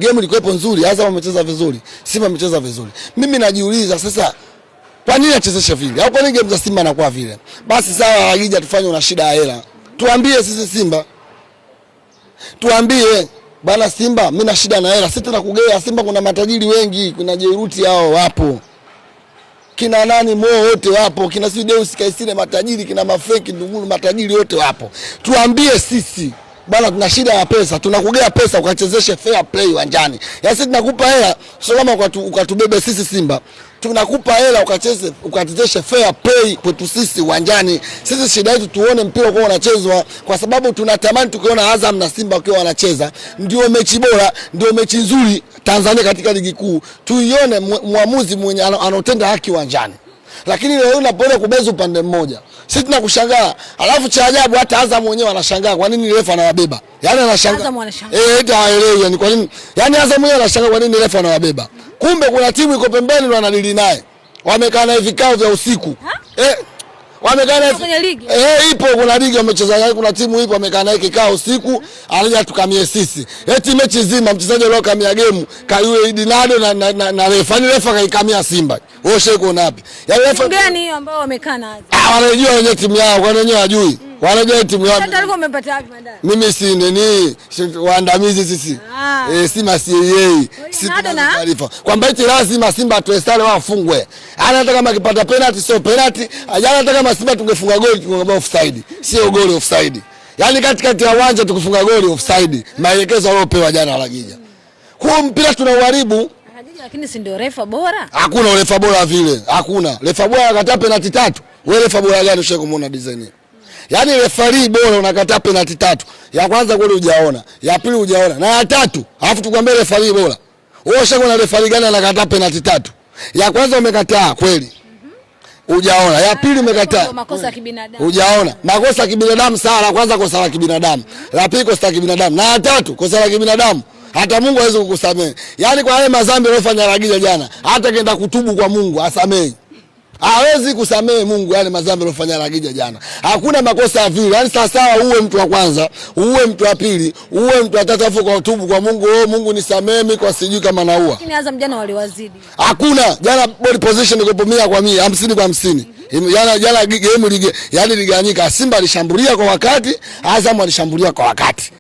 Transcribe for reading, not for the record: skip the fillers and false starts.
Game ilikuwepo nzuri, Azam amecheza vizuri, Simba amecheza vizuri. Mimi najiuliza sasa kwa nini achezeshe vile? Au kwa nini game za Simba anakuwa vile? Basi sawa, akija tufanye una shida ya hela. Tuambie sisi Simba. Tuambie bana Simba, mimi na shida na hela. Sisi tunakugea Simba, kuna matajiri wengi, kuna Jeruti hao wapo. Kina nani Mo wote wapo, kina Deus Kaisine matajiri, kina Mafeki Ndugulu matajiri wote wapo. Tuambie sisi bana, tuna shida ya pesa, tunakugea pesa ukachezeshe fair play uwanjani. Ya sisi tunakupa hela, sio kama ukatubebe sisi Simba. Tunakupa hela ukachezeshe fair play kwetu sisi uwanjani. Sisi shida yetu tuone mpira kwa unachezwa, kwa sababu tunatamani tukiona Azam na Simba wakiwa wanacheza, ndio mechi bora, ndio mechi nzuri Tanzania katika ligi kuu. Tuione muamuzi mwenye anotenda haki uwanjani. Lakini leo unapoenda kubeza upande mmoja, sisi tunakushangaa. Alafu cha ajabu hata Azam mwenyewe anashangaa kwa nini refa anawabeba. Yaani anashangaa. Eti haelewi yani kwa nini? Yaani Azam mwenyewe anashangaa kwa nini refa anawabeba. Kumbe kuna timu iko pembeni ndio wanadili naye. Wamekaa na vikao vya usiku. Wamekaa na kwenye ligi. Ipo kuna ligi wamecheza, kuna timu ipo wamekaa na kikao usiku, alija tukamie sisi. Eti mechi nzima mchezaji leo kamia game, kayule Idinado na refa. Ni refa kaikamia Simba. Wewe sheko unapi? Yaani refa gani hiyo ambao wamekaa nazo? Wanajua wenyewe timu yao, kwa wenyewe hajui. Wanajua timu yao. Hata alikuwa umepata wapi mandani? Mimi si nini waandamizi sisi. Simba CAA. Sisi taarifa. Kwamba eti lazima Simba atoe sare wao afungwe. Hata kama akipata penalty sio penalty, hata kama Simba tungefunga goli tungekuwa offside. Sio goli offside. Yaani katikati ya uwanja tukifunga goli offside. Maelekezo waliopewa jana Lagija. Kwa mpira tunauharibu. Lakini si ndio refa bora? Hakuna refa bora vile. Hakuna. Refa bora akata penalty 3. Wewe refa bora gani ushaje kumuona design? Yaani referee bora unakataa penalty 3. Ya kwanza goli hujaona, ya pili hujaona, na ya tatu alafu tukwambie referee bora. Wewe ushaona referee gani anakataa penalty 3? Ya kwanza umekataa kweli. Hujaona. Ya pili umekataa. Makosa ya kibinadamu. Hujaona. Makosa ya kibinadamu sawa, la kwanza kosa la kibinadamu. La pili kosa la kibinadamu. Na ya tatu kosa la kibinadamu. Hata Mungu hawezi kukusamehe. Yaani kwa yale madhambi aliyofanya Lagija jana, hata kenda kutubu kwa Mungu asamehe. Hawezi kusamehe Mungu yale madhambi aliyofanya Lagija jana. Hakuna makosa ya vile. Yaani sawa uwe mtu wa kwanza, uwe mtu wa pili, uwe mtu wa tatu afu kwa utubu kwa Mungu, Mungu nisamehe mimi kwa sijui kama naua. Lakini Azam jana waliwazidi. Hakuna. Jana body position iko 100 kwa 100, 50 kwa 50. Jana game liganyika. Simba alishambulia kwa wakati, Azam alishambulia kwa wakati.